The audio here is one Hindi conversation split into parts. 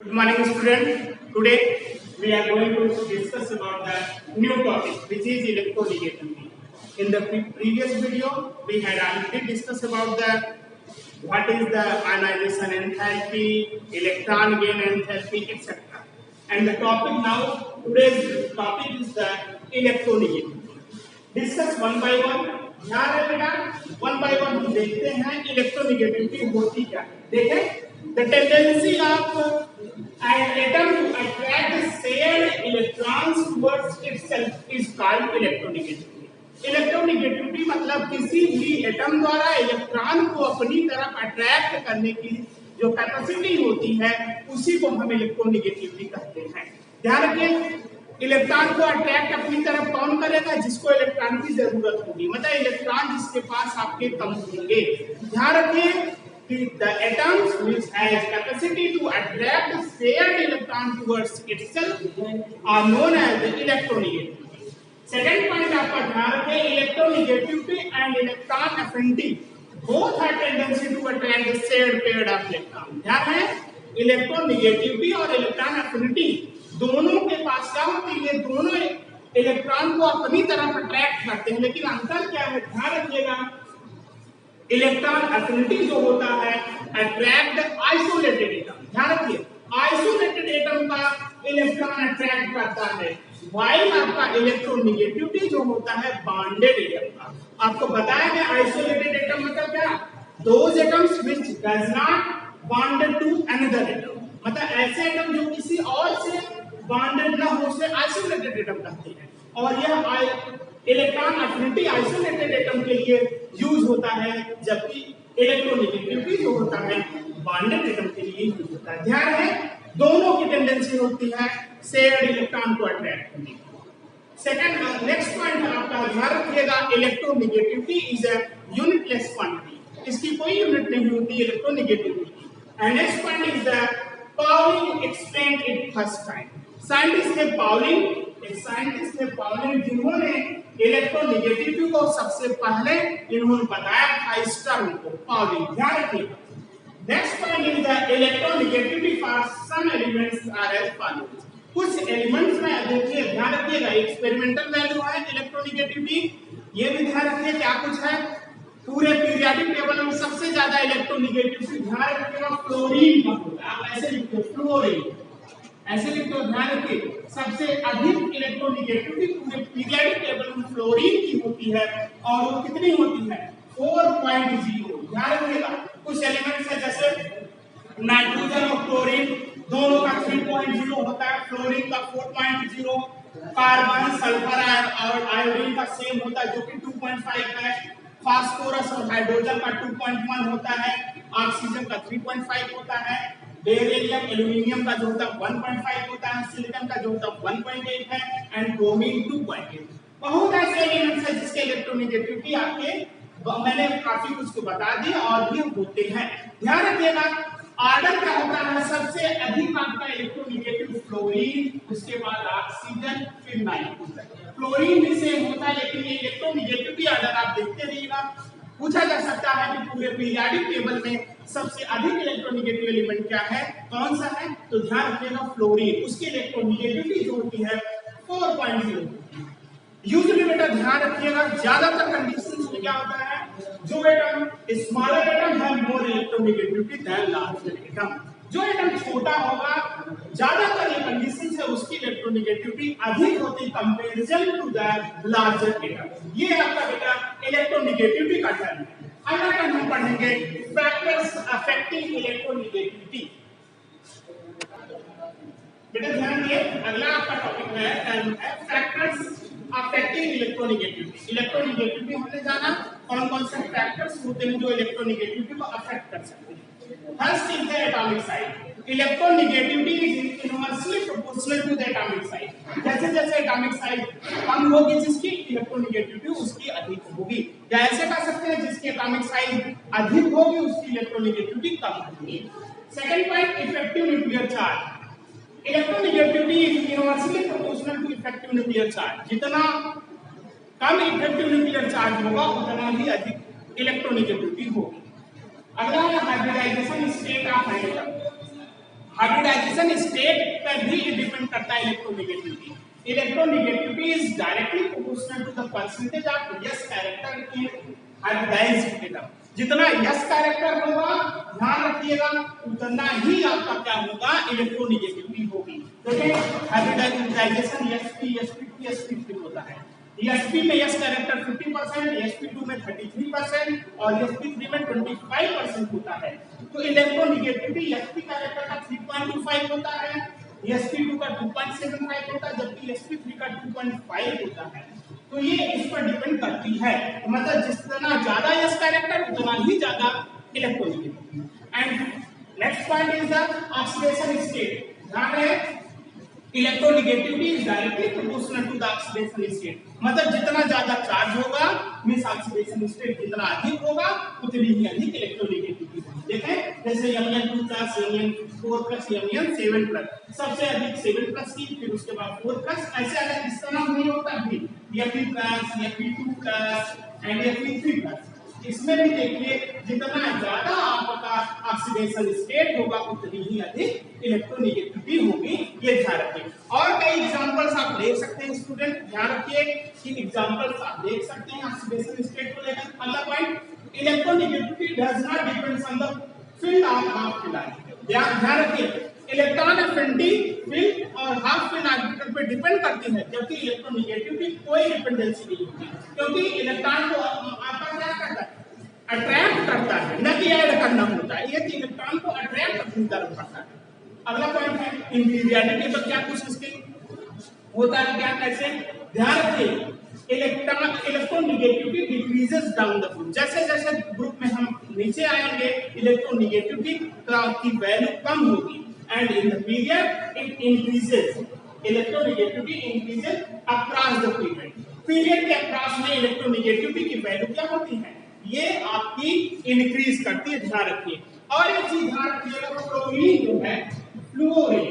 Good morning, student. Today we are going to discuss about the new topic, which is electronegativity. In the previous video, we had already discussed about the what is the ionization enthalpy, electron gain enthalpy, etc. And the topic now, today's topic is the electronegativity. Discuss one by one. ध्यान रखिएगा, वन बाय वन हम देखते हैं इलेक्ट्रोनेगेटिविटी होती क्या है. देखें, the tendency of an atom to attract shared electrons towards itself is called electronegativity. Electronegativity मतलब किसी भी एटम द्वारा इलेक्ट्रॉन को अपनी तरफ अट्रैक्ट करने की जो कैपेसिटी होती है उसी को हम इलेक्ट्रोनेगेटिविटी कहते हैं. ध्यान रखिए, इलेक्ट्रॉन को अट्रैक्ट अपनी तरफ कौन करेगा? जिसको इलेक्ट्रॉन की जरूरत होगी, मतलब इलेक्ट्रॉन जिसके पास आपके कम होंगे. ध्यान रखिए the atoms which has capacity to attract shared electron towards itself are known as the electronegativity. Second point आपका ध्यान रखें, electronegativity and electron affinity both have tendency to attract the shared pair of electron. ध्यान है, electronegativity और electron affinity दोनों के पास क्या होती है? दोनों इलेक्ट्रॉन को अपनी तरफ अट्रैक्ट करते हैं, लेकिन अंतर क्या है? ध्यान रखिएगा, इलेक्ट्रॉन एफिनिटी जो होता है अट्रैक्ट आइसोलेटेड एटम. ध्यान रखिए, आइसोलेटेड एटम का इलेक्ट्रॉन अट्रैक्ट करता है, व्हाइल आपका इलेक्ट्रोनेगेटिविटी जो होता है बॉन्डेड एटम का. आपको बताया गया आइसोलेटेड एटम मतलब क्या? Those atoms which does not bonded to another atom, मतलब ऐसे एटम जो किसी और से बॉन्डेड ना हो उसे आइसोलेटेड एटम कहते हैं. और यह इलेक्ट्रॉन एफिनिटी आइसोलेटेड एटम के लिए यूज होता है, जबकि इलेक्ट्रोनेगेटिविटी जो होता है बॉन्डेड एटम के लिए यूज होता है. ध्यान है, दोनों की टेंडेंसी होती है शेयर्ड इलेक्ट्रॉन को अट्रैक्ट करने की. सेकंड नेक्स्ट पॉइंट आपका ध्यान रखिएगा, electronegativity is a unitless quantity. इसकी कोई यूनिट नहीं होती इलेक्ट्रोनेगेटिविटी की. And next point is the Pauling explained it first time. Scientist थे पाउलिंग जिन्होंने इलेक्ट्रोनेगेटिविटी को सबसे पहले इन्होंने बताया था इस टर्म को, पाउलिंग. ध्यान रखिएगा. Next point is the electronegativity for some elements are as follows. कुछ एलिमेंट्स में देखिए, ध्यान रखिएगा, एक्सपेरिमेंटल वैल्यू है इलेक्ट्रोनेगेटिविटी. ये भी ध्यान रखिए क्या कुछ है. पूरे पीरियोडिक टेबल में सबसे ज्यादा इलेक्ट्रोनेगेटिविटी ध्यान रखिएगा फ्लोरीन का होता है. आप ऐसे लिखते हो फ्लोरीन, ऐसे लिखते हो. ध्यान रखिए, सबसे अधिक इलेक्ट्रोनेगेटिविटी पूरे पीरियोडिक टेबल में फ्लोरीन की होती है, और वो कितनी होती है? 4.0. ध्यान रखिएगा, कुछ एलिमेंट्स है जैसे नाइट्रोजन और क्लोरीन, दोनों का 3.0 होता है, फ्लोरीन का 4.0. कार्बन, सल्फर और आयोडीन का सेम होता है जो कि 2.5 है. फास्फोरस और हाइड्रोजन का 2.1 होता है, ऑक्सीजन का 3.5 होता है, बेरिलियम एल्यूमिनियम का जो होता है 1.5 होता है, सिलिकॉन का जो होता है 1.8 है, एंड ब्रोमीन 2.8. बहुत ऐसे एलिमेंट्स हैं जिसके इलेक्ट्रोनेगेटिविटी आपके मैंने काफी कुछ को बता दिया और भी होते हैं. ध्यान रखिएगा, ऑर्डर क्या होता है? सबसे अधिक आपका इलेक्ट्रोनेगेटिव फ्लोरीन, उसके बाद ऑक्सीजन, फिर नाइट्रोजन. फ्लोरीन भी सेम होता है, लेकिन ये इलेक्ट्रोनेगेटिविटी ऑर्डर आप देखते रहिएगा. पूछा जा सकता है कि पूरे पीरियोडिक टेबल में सबसे अधिक इलेक्ट्रोनेगेटिव एलिमेंट क्या है, कौन सा है? तो ध्यान रखिएगा फ्लोरीन. उसकी इलेक्ट्रोनेगेटिविटी जो होती है 4.0. यूजुअली बेटा ध्यान रखिएगा, ज्यादातर कंडीशंस में क्या होता है, जो एटम स्मॉलर एटम है मोर इलेक्ट्रोनेगेटिविटी देन लार्जर एटम. जो एटम छोटा होगा, ज्यादातर ये कंडीशंस है उसकी इलेक्ट्रोनेगेटिविटी अधिक होती comparison to the larger atom. ये आपका बेटा इलेक्ट्रोनेगेटिविटी का टर्म है. अगला टर्म हम पढ़ेंगे फैक्टर्स अफेक्टिंग इलेक्ट्रोनेगेटिविटी. बेटा ध्यान दिए, अगला आपका टॉपिक है टर्म है फैक्टर्स अफेक्टिंग इलेक्ट्रोनेगेटिविटी. इलेक्ट्रोनेगेटिविटी हमने जाना कौन कौन से फैक्टर्स होते हैं जो इलेक्ट्रोनेगेटिविटी को अफेक्ट कर सकते हैं. First is the atomic size. Electronegativity is inversely proportional to the atomic size. जैसे जैसे एटॉमिक साइज कम होगी जिसकी इलेक्ट्रोनेगेटिविटी उसकी अधिक होगी, या ऐसे कह सकते हैं जिसकी एटॉमिक साइज अधिक होगी उसकी इलेक्ट्रोनेगेटिविटी कम होगी. Second point, effective nuclear charge. Electronegativity is inversely proportional to effective nuclear charge. जितना कम इफेक्टिव न्यूक्लियर चार्ज होगा उतना ही अधिक इलेक्ट्रोनेगेटिविटी होगी. अगला है hybridization state of atom. Hybridization state पर भी डिपेंड करता है electronegativity. Electronegativity is directly proportional to the percentage of S character in hybridized atom. जितना यस कैरेक्टर होगा, ध्यान रखिएगा, उतना ही आपका क्या होगा, इलेक्ट्रोनेगेटिविटी होगी। देखिए हाइब्रिडाइजेशन sp sp2 sp3 होता है। sp में यस कैरेक्टर 50%, sp2 में 33% और sp3 में 25% होता है। तो इलेक्ट्रोनेगेटिविटी sp कैरेक्टर का 3.25 होता है, sp2 का 2.75 होता है, जबकि sp3 का 2.5 होता है। तो ये इस पर डिपेंड करती है, मतलब जितना ज्यादा यस कैरेक्टर उतना ही ज्यादा electronegativity. And next point is the oxidation state. ध्यान रहे, electronegativity is directly proportional to the oxidation state. मतलब जितना ज्यादा चार्ज होगा, मींस ऑक्सीडेशन स्टेट जितना अधिक होगा, उतनी ही अधिक इलेक्ट्रोनेगेटिविटी होगी। देखें जैसे Mn2+, Mn4+, Mn7+, सबसे अधिक 7+ की, फिर उसके बाद 4+, ऐसे अलग इस तरह नहीं होता भी Fe+, Fe2+ एंड Fe3+। इसमें भी देखिए जितना ज्यादा आपका ऑक्सीडेशन स्टेट होगा, उतनी ही अधिक इलेक्ट्रोनेगेटिविटी होगी, ये ध्यान रखिए। और कई एग्जांपल्स आप देख सकते हैं स्टूडेंट, ध्यान रखिए कि एग्जांपल्स आप देख सकते हैं ऑक्सीडेशन स्टेट को लेकर। अगला point, electronegativity does not depend on the field of half field. ध्यान रखिए, इलेक्ट्रॉन एफिनिटी फील्ड और हाफ फील्ड ऑर्बिटल पे डिपेंड करती है, जबकि इलेक्ट्रोनेगेटिविटी कोई डिपेंडेंसी नहीं होती, क्योंकि इलेक्ट्रॉन को आपका क्या करता है, अट्रैक्ट करता है, न कि ऐड करना होता है। ये इलेक्ट्रॉन को अट्रैक्ट अपनी तरफ करता है। अगला पॉइंट है इंटीरियरिटी पर क्या कुछ इसके होता है, क्या कैसे, ध्यान रखिए, electronegativity decreases down the group. जैसे जैसे ग्रुप में हम नीचे आएंगे, इलेक्ट्रोनेगेटिविटी की वैल्यू कम होगी, and in the period it increases, electronegativity increases across the period. Period के अक्रॉस में इलेक्ट्रोनेगेटिविटी की वैल्यू क्या होती है, ये आपकी इंक्रीज करती है, ध्यान रखिए। और एक चीज ध्यान रखिएगा, फ्लोरीन जो है, फ्लोरीन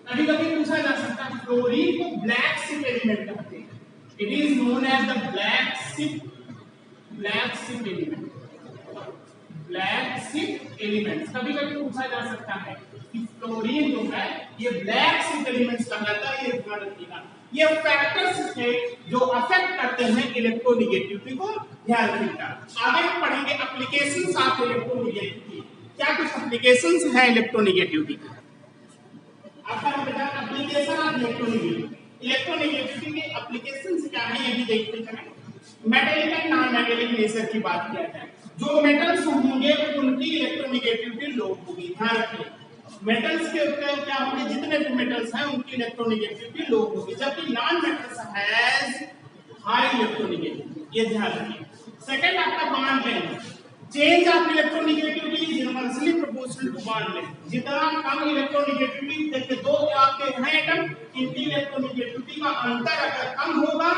कभी कभी पूछा जा सकता है, फ्लोरीन को ब्लैक शिप एलिमेंट कहते हैं। It is known as the black ship element, black ship elements. कभी कभी पूछा जा सकता है कि फ्लोरीन जो है ये ब्लैक शिप एलिमेंट्स कहलाता है, ये ध्यान रखिएगा। ये फैक्टर्स है जो अफेक्ट करते हैं इलेक्ट्रोनेगेटिविटी को, ध्यान रखिएगा। आगे हम पढ़ेंगे एप्लीकेशंस ऑफ इलेक्ट्रोनेगेटिविटी। क्या कुछ एप्लीकेशंस है इलेक्ट्रोनेगेटिविटी की, आपका बेटा एप्लीकेशन ऑफ इलेक्ट्रोनेगेटिविटी। इलेक्ट्रोनेगेटिविटी के एप्लीकेशंस क्या है, ये भी देखते चलें। Metallic and non metallic nature की बात किया जाए, जो मेटल्स होंगे उनकी इलेक्ट्रोनेगेटिविटी लो होगी, ध्यान रखिए। मेटल्स के ऊपर क्या होंगे, जितने भी मेटल्स हैं उनकी इलेक्ट्रोनेगेटिविटी लो होगी, जबकि non metals has high electronegativity, ये ध्यान रखिए। सेकंड आपका bond length, change of electronegativity is inversely proportional to bond length. जितना कम इलेक्ट्रोनेगेटिविटी, देखिए दो आपके हैं एटम, इनकी इलेक्ट्रोनेगेटिविटी का अंतर अगर कम होगा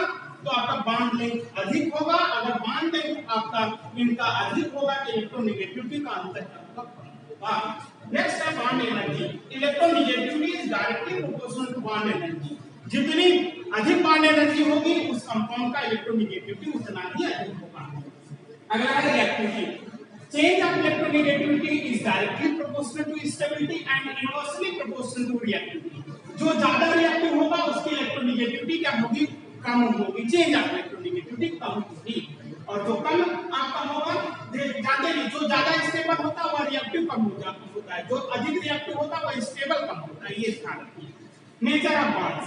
तो आपका बॉन्ड लेंथ अधिक होगा, अगर बॉन्ड लेंथ आपका इनका अधिक होगा तो इलेक्ट्रोनेगेटिविटी का अंतर आपका कम होगा। नेक्स्ट है bond energy. Electronegativity is directly proportional to bond energy. जितनी अधिक बॉन्ड एनर्जी होगी उस कंपाउंड का इलेक्ट्रोनेगेटिविटी उतना ही अधिक होगा। अगला है reactivity. Change of electronegativity is directly proportional to stability and inversely proportional to reactivity. जो ज्यादा रिएक्टिव होगा उसकी इलेक्ट्रोनेगेटिविटी क्या होगी, कम होगी। चेंज ऑफ इलेक्ट्रोनेगेटिविटी कम होगी, और जो कम आपका होगा जो ज्यादा स्टेबल होता है वह रिएक्टिव कम होता है, जो अधिक रिएक्टिव होता है वह स्टेबल कम होता है, ये ध्यान रखिए। Nature of bonds,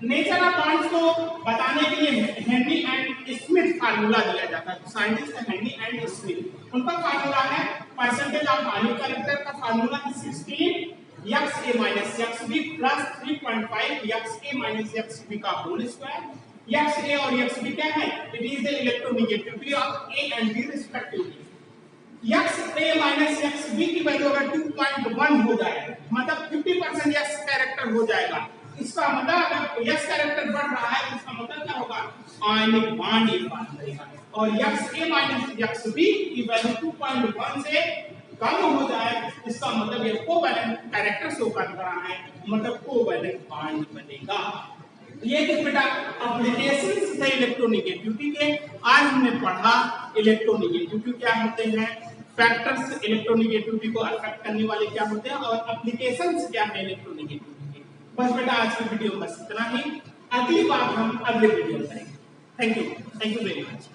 nature of bonds को बताने के लिए हेनरी एंड स्मिथ फार्मूला दिया जाता है। साइंटिस्ट हेनरी एंड स्मिथ, उनका फार्मूला है परसेंटेज ऑफ आयनिक कैरेक्टर का फार्मूला है 16 XA-XB प्लस 3.5 XA-XB का होल स्क्वायर। XA और XB क्या है, it is the electronegativity of A and B respectively. XA-XB की वैल्यू अगर 2.1 हो जाए, मतलब 50% X कैरेक्टर हो जाएगा, इसका मतलब अगर X कैरेक्टर बढ़ रहा है इसका मतलब क्या होगा, आयनिक बॉन्ड ये बात करेगा। और XA-XB की वैल्यू 2.1 से कम हो जाए, इसका मतलब ये कोवैलेंट कैरेक्टर शो कर रहा है, मतलब कोवैलेंट बॉन्ड बनेगा। ये कुछ बेटा एप्लीकेशंस थे इलेक्ट्रोनेगेटिविटी के। आज हमने पढ़ा इलेक्ट्रोनेगेटिविटी क्या होते हैं, फैक्टर्स इलेक्ट्रोनेगेटिविटी को अफेक्ट करने वाले क्या होते हैं और एप्लीकेशंस क्या है इलेक्ट्रोनेगेटिविटी के। बस बेटा आज की वीडियो बस इतना ही, अगली बात हम अगले वीडियो में करेंगे। Thank you very much.